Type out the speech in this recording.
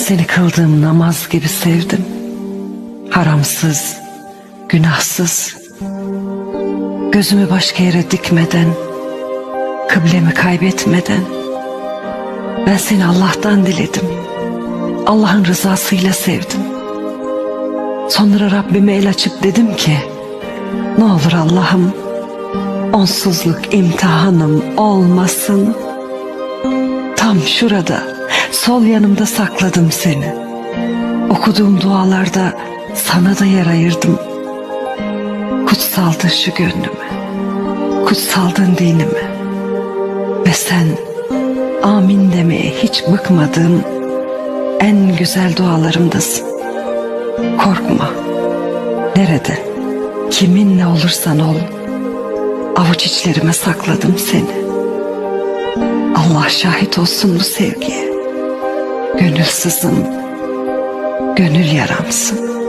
seni kıldığım namaz gibi sevdim. Haramsız, günahsız, gözümü başka yere dikmeden, kıblemi kaybetmeden. Ben seni Allah'tan diledim. Allah'ın rızasıyla sevdim. Sonra Rabbime el açıp dedim ki, ne olur Allah'ım, onsuzluk imtihanım olmasın. Tam şurada, sol yanımda sakladım seni. Okuduğum dualarda sana da yer ayırdım. Kutsaldın şu gönlüme, kutsaldın dinime. Ve sen amin demeye hiç bıkmadığım en güzel dualarımdasın. Korkma, nerede, kiminle olursan ol, avuç içlerime sakladım seni. Allah şahit olsun bu sevgiye. Gönül sızım, gönül yaramsın.